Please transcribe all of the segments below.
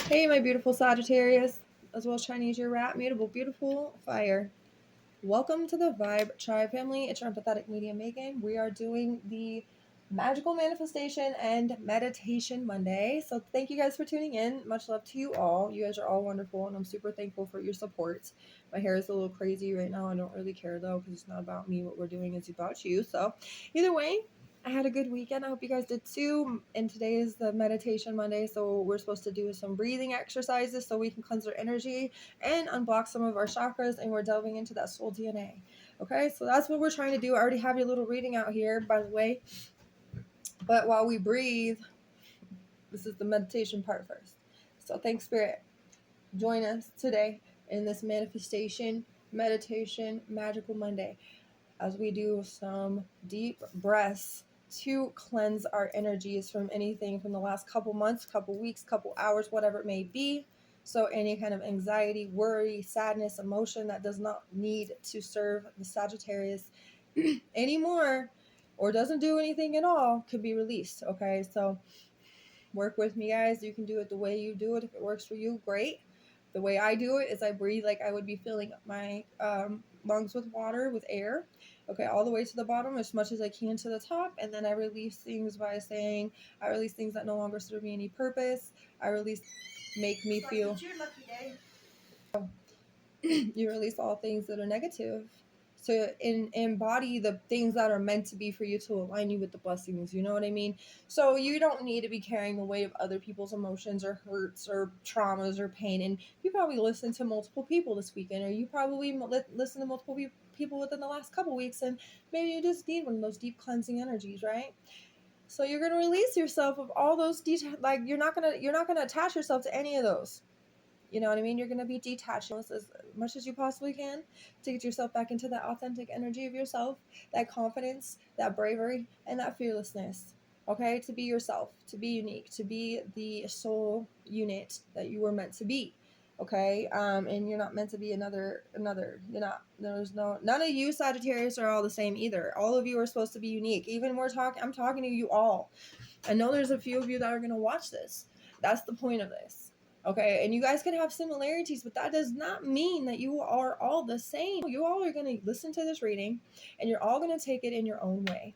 Hey, my beautiful Sagittarius, as well as Chinese year rat, mutable, beautiful fire. Welcome to the Vibe Tribe family. It's your empathetic medium Meggy. We are doing the magical manifestation and meditation Monday. So thank you guys for tuning in. Much love to you all. You guys are all wonderful, and I'm super thankful for your support. My hair is a little crazy right now. I don't really care though, because it's not about me. What we're doing is about you. So either way, I had a good weekend. I hope you guys did too. And today is the meditation Monday, so we're supposed to do some breathing exercises so we can cleanse our energy and unblock some of our chakras, and we're delving into that soul DNA. Okay, so that's what we're trying to do. I already have your little reading out here, by the way. But while we breathe, this is the meditation part first. So thanks, Spirit. Join us today in this manifestation, meditation, magical Monday as we do some deep breaths to cleanse our energies from anything from the last couple months, couple weeks, couple hours, whatever it may be. So any kind of anxiety, worry, sadness, emotion that does not need to serve the Sagittarius anymore or doesn't do anything at all could be released. Okay, so work with me, guys. You can do it the way you do it. If it works for you, great. The way I do it is I breathe like I would be filling up my lungs with water, with air. Okay, all the way to the bottom as much as I can to the top. And then I release things by saying, I release things that no longer serve me any purpose. I release, make me feel. It's your lucky day. You release all things that are negative. So embody the things that are meant to be for you to align you with the blessings. You know what I mean? So you don't need to be carrying the weight of other people's emotions or hurts or traumas or pain. And you probably listened to multiple people this weekend, or you probably listened to multiple people within the last couple weeks, and maybe you just need one of those deep cleansing energies, right? So you're gonna release yourself of all those like you're not gonna attach yourself to any of those. You know what I mean? You're going to be detaching as much as you possibly can to get yourself back into that authentic energy of yourself, that confidence, that bravery, and that fearlessness. Okay? To be yourself, to be unique, to be the soul unit that you were meant to be. Okay? And you're not meant to be another. You're not. None of you Sagittarius are all the same either. All of you are supposed to be unique. Even I'm talking to you all. I know there's a few of you that are going to watch this. That's the point of this. Okay, and you guys can have similarities, but that does not mean that you are all the same. You all are going to listen to this reading, and you're all going to take it in your own way.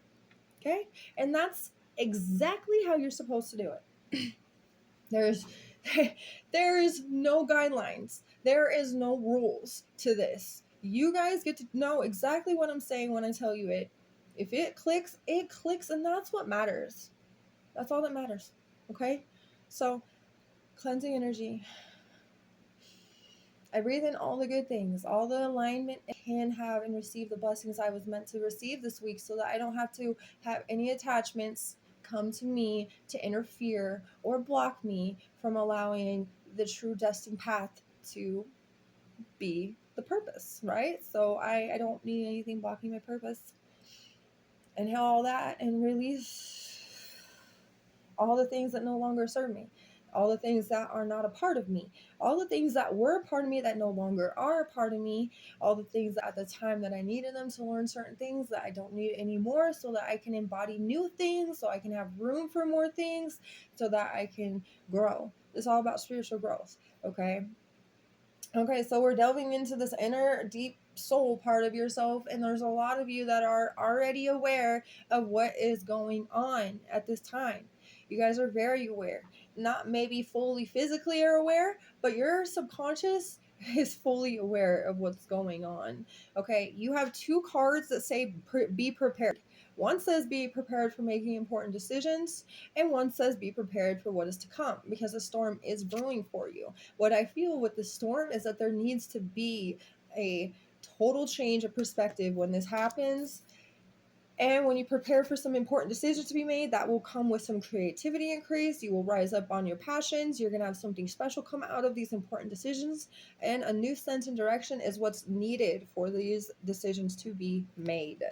Okay, and that's exactly how you're supposed to do it. There is no guidelines. There is no rules to this. You guys get to know exactly what I'm saying when I tell you it. If it clicks, and that's what matters. That's all that matters. Okay, so cleansing energy. I breathe in all the good things, all the alignment I can have and receive the blessings I was meant to receive this week, so that I don't have to have any attachments come to me to interfere or block me from allowing the true destined path to be the purpose, right? So I don't need anything blocking my purpose. And all that, and release all the things that no longer serve me, all the things that are not a part of me, all the things that were a part of me that no longer are a part of me, all the things that at the time that I needed them to learn certain things that I don't need anymore, so that I can embody new things, so I can have room for more things, so that I can grow. It's all about spiritual growth, okay? Okay, so we're delving into this inner deep soul part of yourself, and there's a lot of you that are already aware of what is going on at this time. You guys are very aware. Not maybe fully physically aware, but your subconscious is fully aware of what's going on. Okay, you have two cards that say be prepared. One says be prepared for making important decisions, and one says be prepared for what is to come, because a storm is brewing for you. What I feel with the storm is that there needs to be a total change of perspective when this happens. And when you prepare for some important decisions to be made, that will come with some creativity increase. You will rise up on your passions. You're going to have something special come out of these important decisions. And a new sense and direction is what's needed for these decisions to be made.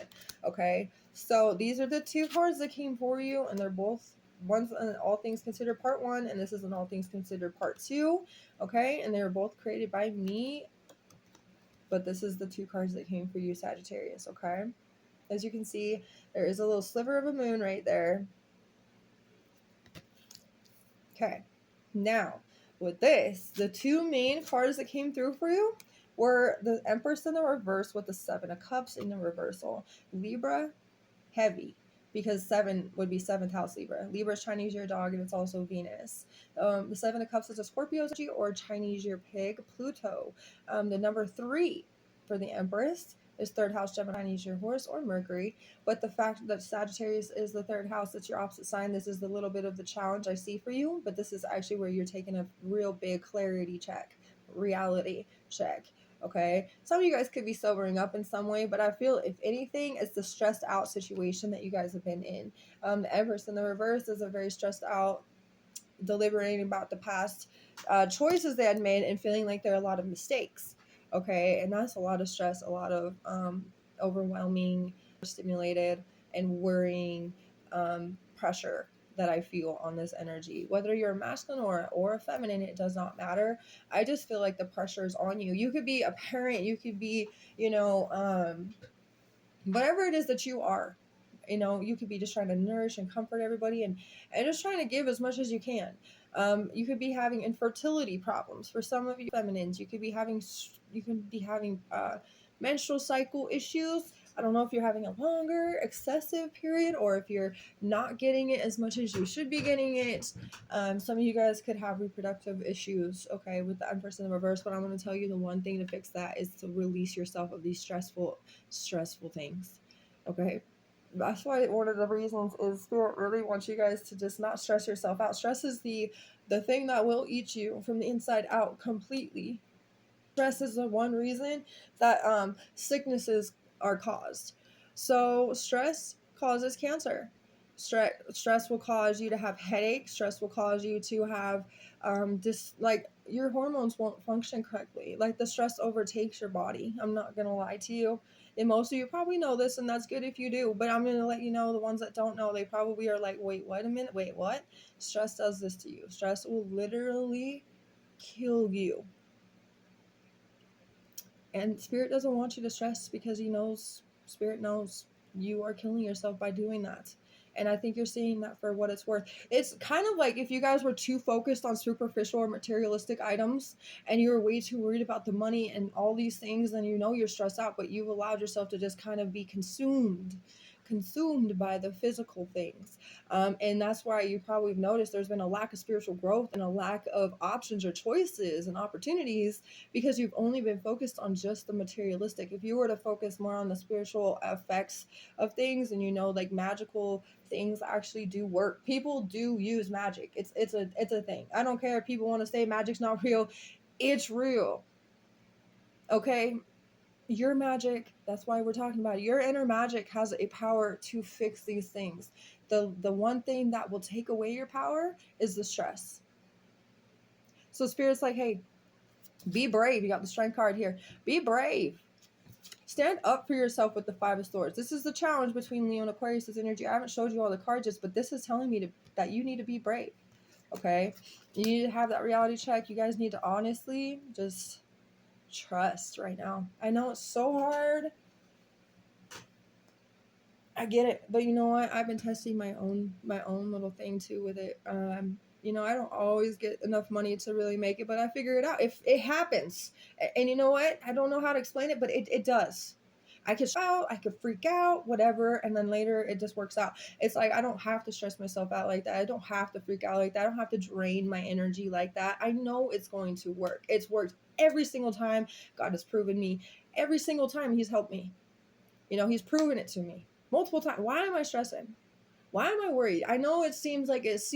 Okay, so these are the two cards that came for you, and they're both, one's an All Things Considered Part 1, and this is an All Things Considered Part 2. Okay, and they were both created by me, but this is the two cards that came for you, Sagittarius. Okay. As you can see, there is a little sliver of a moon right there. Okay, now with this, the two main cards that came through for you were the Empress in the reverse with the Seven of Cups in the reversal. Libra, heavy, because 7 would be 7th house Libra. Libra is Chinese year dog, and it's also Venus. The Seven of Cups is a Scorpio energy or Chinese year pig, Pluto. The number 3 for the Empress is 3rd house Gemini, Chinese year horse, or Mercury. But the fact that Sagittarius is the 3rd house, that's your opposite sign, this is the little bit of the challenge I see for you. But this is actually where you're taking a real big clarity check, reality check. Okay, some of you guys could be sobering up in some way, but I feel if anything, it's the stressed out situation that you guys have been in. The Empress in the reverse is a very stressed out, deliberating about the past choices they had made and feeling like there are a lot of mistakes. Okay, and that's a lot of stress, a lot of overwhelming, stimulated, and worrying pressure that I feel on this energy. Whether you're a masculine or a feminine, it does not matter. I just feel like the pressure is on you. You could be a parent, you could be, whatever it is that you are. You could be just trying to nourish and comfort everybody and just trying to give as much as you can. You could be having infertility problems. For some of you feminines, you could be having menstrual cycle issues. I don't know if you're having a longer, excessive period or if you're not getting it as much as you should be getting it. Some of you guys could have reproductive issues, okay, with the Empress in the reverse. But I'm going to tell you the one thing to fix that is to release yourself of these stressful things, okay? That's why one of the reasons is Spirit really wants you guys to just not stress yourself out. Stress is the thing that will eat you from the inside out completely. Stress is the one reason that sicknesses are caused. So stress causes cancer. Stress will cause you to have headaches. Stress will cause you to have like your hormones won't function correctly. Like the stress overtakes your body. I'm not gonna lie to you. And most of you probably know this, and that's good if you do. But I'm gonna let you know, the ones that don't know, they probably are like, wait, wait a minute, wait, what? Stress does this to you. Stress will literally kill you. And Spirit doesn't want you to stress because Spirit knows you are killing yourself by doing that. And I think you're seeing that for what it's worth. It's kind of like if you guys were too focused on superficial or materialistic items and you were way too worried about the money and all these things, then you're stressed out, but you've allowed yourself to just kind of be consumed by the physical things. And that's why you probably have noticed there's been a lack of spiritual growth and a lack of options or choices and opportunities because you've only been focused on just the materialistic. If you were to focus more on the spiritual effects of things and like magical things actually do work. People do use magic. It's a thing. I don't care if people want to say magic's not real. It's real. Okay? Your magic, that's why we're talking about it. Your inner magic has a power to fix these things. The one thing that will take away your power is the stress. So Spirit's like, hey, be brave. You got the Strength card here. Be brave. Stand up for yourself with the Five of Swords. This is the challenge between Leo and Aquarius' energy. I haven't showed you all the cards yet, but this is telling me that you need to be brave. Okay? You need to have that reality check. You guys need to honestly just trust right now. I know it's so hard. I get it, but you know what? I've been testing my own little thing too with it. I don't always get enough money to really make it, but I figure it out. If it happens, and you know what? I don't know how to explain it, but it does. I could freak out, whatever, and then later it just works out. It's like I don't have to stress myself out like that. I don't have to freak out like that. I don't have to drain my energy like that. I know it's going to work. It's worked every single time. God has proven me. Every single time He's helped me. He's proven it to me multiple times. Why am I stressing? Why am I worried? I know it seems like it's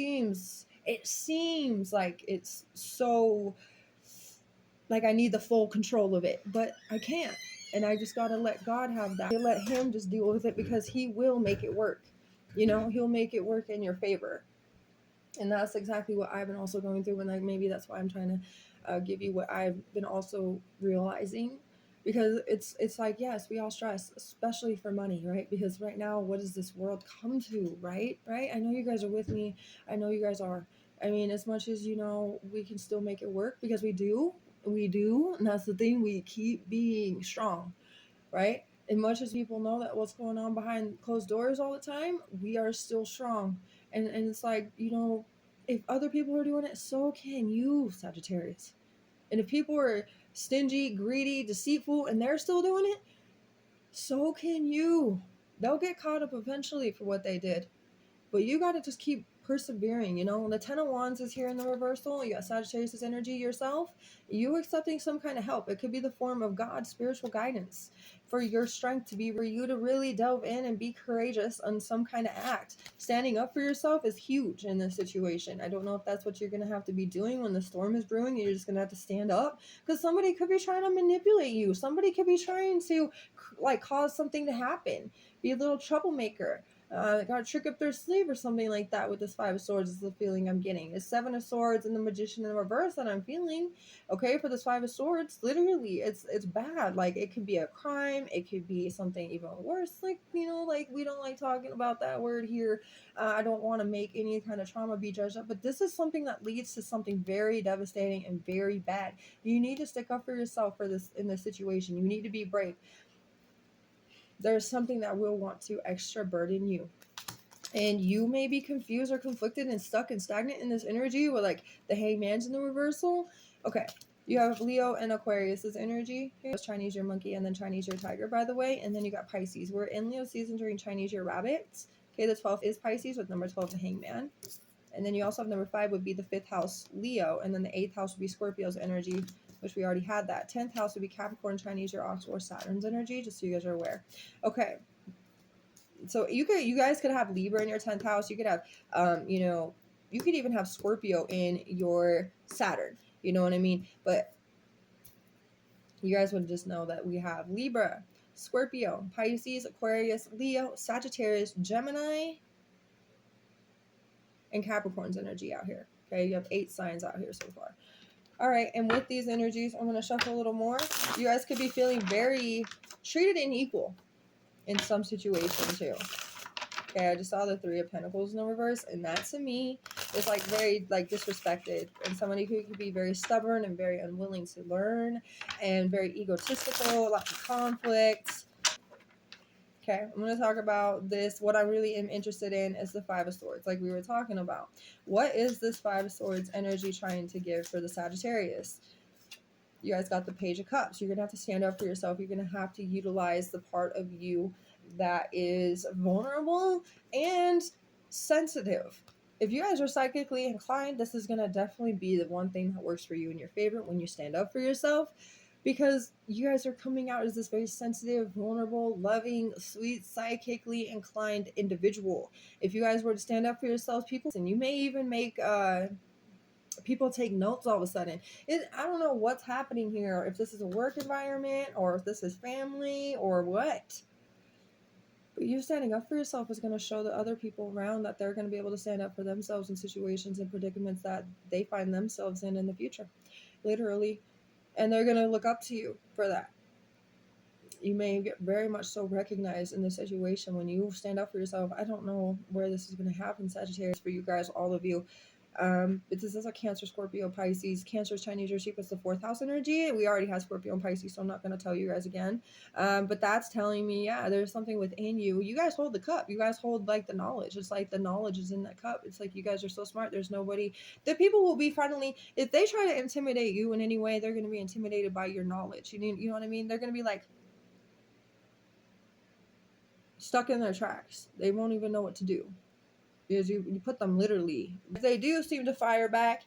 so like I need the full control of it, but I can't. And I just got to let God have that. Let Him just deal with it because He will make it work. He'll make it work in your favor. And that's exactly what I've been also going through. And maybe that's why I'm trying to give you what I've been also realizing. Because it's like, yes, we all stress, especially for money, right? Because right now, what does this world come to, right? I know you guys are with me. I know you guys are. I mean, as much as, we can still make it work because we do. And that's the thing. We keep being strong, right? And much as people know that what's going on behind closed doors all the time, we are still strong. And it's like, If other people are doing it, so can you, Sagittarius. And if people are stingy, greedy, deceitful, and they're still doing it, so can you. They'll get caught up eventually for what they did. But you got to just keep persevering. You know, when the Ten of Wands is here in the reversal, you got Sagittarius' energy yourself, you accepting some kind of help. It could be the form of God's spiritual guidance for your strength to be, for you to really delve in and be courageous on some kind of act. Standing up for yourself is huge in this situation. I don't know if that's what you're going to have to be doing when the storm is brewing. You're just going to have to stand up, because somebody could be trying to manipulate you. Somebody could be trying to like cause something to happen, be a little troublemaker. Got a trick up their sleeve or something like that with this Five of Swords is the feeling I'm getting. It's Seven of Swords and the Magician in the reverse that I'm feeling. Okay, for this Five of Swords, literally, it's bad. Like, it could be a crime. It could be something even worse. Like, you know, like, we don't like talking about that word here. I don't want to make any kind of trauma be judged up, but this is something that leads to something very devastating and very bad. You need to stick up for yourself for this in this situation. You need to be brave. There's something that will want to extra burden you. And you may be confused or conflicted and stuck and stagnant in this energy with like the Hangman's in the reversal. Okay, you have Leo and Aquarius's energy. It's Chinese year monkey and then Chinese year tiger, by the way. And then you got Pisces. We're in Leo season during Chinese year rabbits. Okay, the 12th is Pisces with number 12, the Hangman. And then you also have number 5 would be the 5th house, Leo. And then the 8th house would be Scorpio's energy, which we already had that. 10th house would be Capricorn, Chinese year ox, or Saturn's energy, just so you guys are aware. Okay. So you guys could have Libra in your 10th house. You could have, you know, you could even have Scorpio in your Saturn. You know what I mean? But you guys would just know that we have Libra, Scorpio, Pisces, Aquarius, Leo, Sagittarius, Gemini, and Capricorn's energy out here. Okay, you have 8 signs out here so far. All right, and with these energies, I'm going to shuffle a little more. You guys could be feeling very treated unequal in some situation too. Okay, I just saw the 3 of Pentacles in the reverse, and that to me is like very like disrespected, and somebody who could be very stubborn and very unwilling to learn and very egotistical, lots of conflict. Okay, I'm going to talk about this. What I really am interested in is the 5 of Swords, like we were talking about. What is this 5 of Swords energy trying to give for the Sagittarius? You guys got the Page of Cups. You're going to have to stand up for yourself. You're going to have to utilize the part of you that is vulnerable and sensitive. If you guys are psychically inclined, this is going to definitely be the one thing that works for you in your favor when you stand up for yourself, because you guys are coming out as this very sensitive, vulnerable, loving, sweet, psychically inclined individual. If you guys were to stand up for yourselves, people, and you may even make people take notes all of a sudden. I don't know what's happening here, if this is a work environment or if this is family or what. But you standing up for yourself is going to show the other people around that they're going to be able to stand up for themselves in situations and predicaments that they find themselves in the future. Literally. And they're going to look up to you for that. You may get very much so recognized in the situation when you stand up for yourself. I don't know where this is going to happen, Sagittarius, for you guys, all of you. But this is a Cancer, Scorpio, Pisces. Cancer's Chinese year sheep is the 4th house energy. We already have Scorpio and Pisces, so I'm not going to tell you guys again. But that's telling me, yeah, there's something within you. You guys hold the cup. You guys hold like the knowledge. It's like the knowledge is in that cup. It's like you guys are so smart. There's nobody. The people will be finally, if they try to intimidate you in any way, they're going to be intimidated by your knowledge. You know what I mean? They're going to be like stuck in their tracks. They won't even know what to do. Because you put them literally. If they do seem to fire back,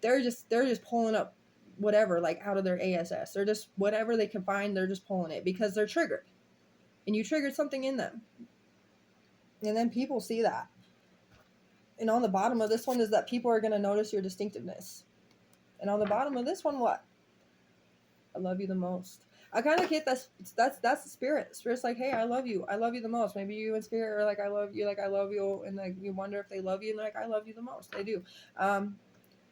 they're just pulling up whatever, like out of their ASS. They're just whatever they can find, they're just pulling it because they're triggered. And you triggered something in them. And then people see that. And on the bottom of this one is that people are going to notice your distinctiveness. And on the bottom of this one, what? I love you the most. I kind of get that's the spirit. Spirit's like, hey, I love you the most. Maybe you in spirit are like, I love you, and like you wonder if they love you, and they're like, I love you the most. They do.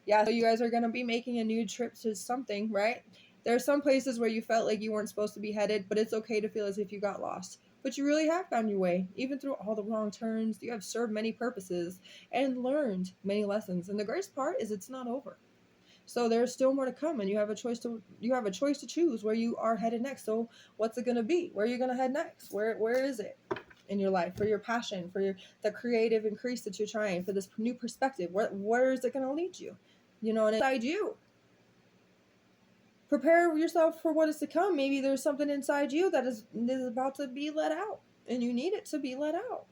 Yeah, so you guys are gonna be making a new trip to something, right? There are some places where you felt like you weren't supposed to be headed, but it's okay to feel as if you got lost. But you really have found your way, even through all the wrong turns. You have served many purposes and learned many lessons. And the greatest part is it's not over. So there's still more to come, and you have a choice to choose where you are headed next. So what's it gonna be? Where are you gonna head next? Where is it? in your life, for your passion, for the creative increase that you're trying, for this new perspective. Where is it going to lead you? You know, and inside you. Prepare yourself for what is to come. Maybe there's something inside you that is about to be let out, and you need it to be let out.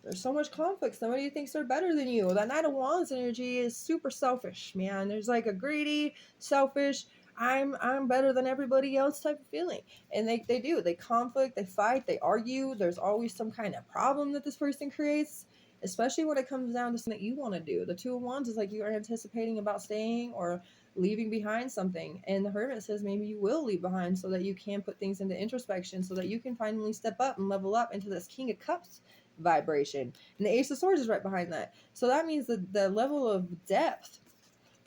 There's so much conflict. Somebody thinks they're better than you. That Knight of Wands energy is super selfish, man. There's like a greedy, selfish, I'm better than everybody else type of feeling. And they do. They conflict, they fight, they argue. There's always some kind of problem that this person creates, especially when it comes down to something that you want to do. The Two of Wands is like you are anticipating about staying or leaving behind something. And the Hermit says maybe you will leave behind so that you can put things into introspection, so that you can finally step up and level up into this King of Cups vibration. And the Ace of Swords is right behind that. So that means that the level of depth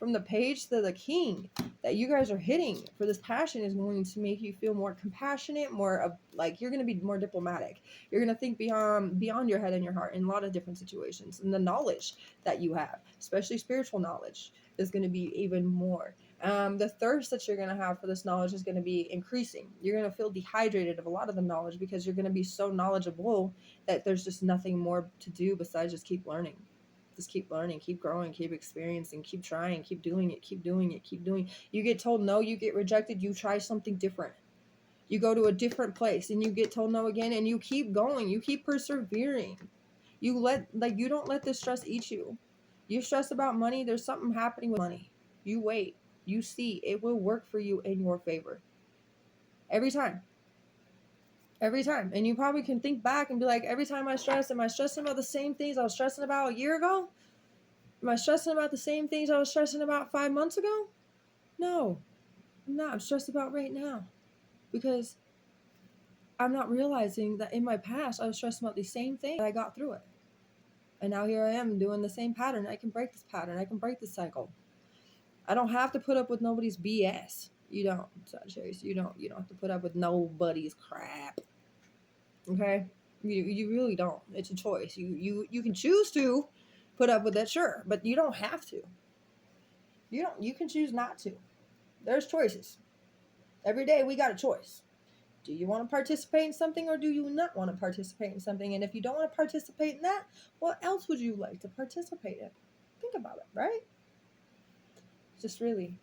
from the Page to the King that you guys are hitting for this passion is going to make you feel more compassionate, more of like you're going to be more diplomatic. You're going to think beyond your head and your heart in a lot of different situations. And the knowledge that you have, especially spiritual knowledge, is going to be even more. The thirst that you're going to have for this knowledge is going to be increasing. You're going to feel dehydrated of a lot of the knowledge because you're going to be so knowledgeable that there's just nothing more to do besides just keep learning. Just keep learning, keep growing, keep experiencing, keep trying, keep doing it, keep doing it, keep doing it. You get told no, you get rejected, you try something different. You go to a different place and you get told no again, and you keep going, you keep persevering. You don't let this stress eat you. You stress about money, there's something happening with money. You wait, you see, it will work for you in your favor. Every time. Every time. And you probably can think back and be like, every time I stress, am I stressing about the same things I was stressing about a year ago? Am I stressing about the same things I was stressing about 5 months ago? No, I'm not. I'm stressed about right now because I'm not realizing that in my past I was stressing about the same thing and I got through it. And now here I am doing the same pattern. I can break this pattern. I can break this cycle. I don't have to put up with nobody's BS. You don't, Sagittarius. You don't have to put up with nobody's crap. Okay? You really don't. It's a choice. You can choose to put up with it, sure, but you don't have to. You can choose not to. There's choices. Every day we got a choice. Do you want to participate in something or do you not want to participate in something? And if you don't want to participate in that, what else would you like to participate in? Think about it, right? Just really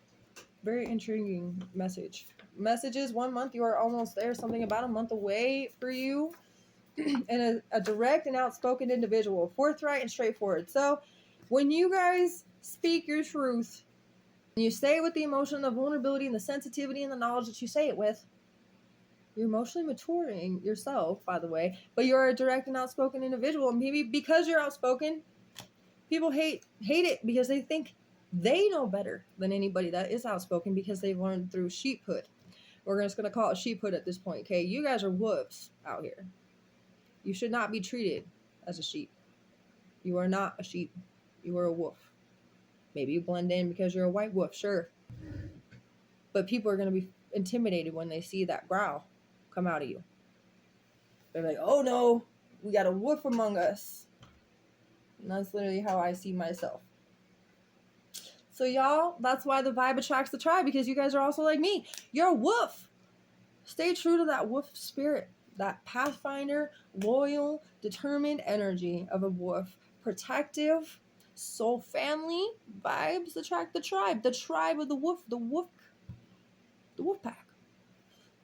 very intriguing message. Messages, 1 month, you are almost there. Something about a month away for you. And a direct and outspoken individual, forthright and straightforward. So when you guys speak your truth, you say it with the emotion, the vulnerability, and the sensitivity and the knowledge that you say it with, you're emotionally maturing yourself, by the way, but you're a direct and outspoken individual. And maybe because you're outspoken, people hate it because they think they know better than anybody that is outspoken because they've learned through sheephood. We're just going to call it sheephood at this point, okay? You guys are wolves out here. You should not be treated as a sheep. You are not a sheep. You are a wolf. Maybe you blend in because you're a white wolf, sure. But people are going to be intimidated when they see that growl come out of you. They're like, oh no, we got a wolf among us. And that's literally how I see myself. So y'all, that's why the vibe attracts the tribe, because you guys are also like me. You're a wolf. Stay true to that wolf spirit, that pathfinder, loyal, determined energy of a wolf. Protective, soul family vibes attract the tribe of the wolf, the wolf pack,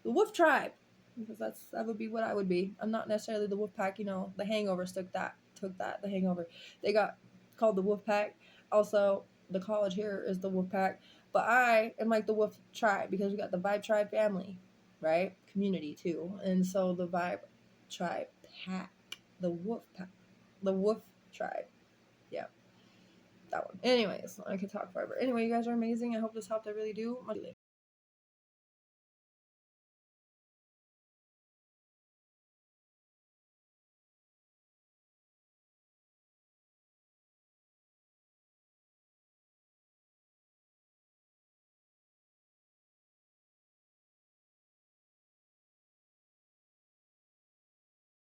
the wolf tribe, because that would be what I would be. I'm not necessarily the wolf pack. You know, the Hangover took that. The Hangover, they got called the wolf pack. Also, the college here is the wolf pack, but I am like the wolf tribe because we got the vibe tribe family, right? Community too, and so the vibe tribe pack, the wolf pack, the wolf tribe. Yeah, that one. Anyways, I could talk forever. Anyway, you guys are amazing. I hope this helped. I really do.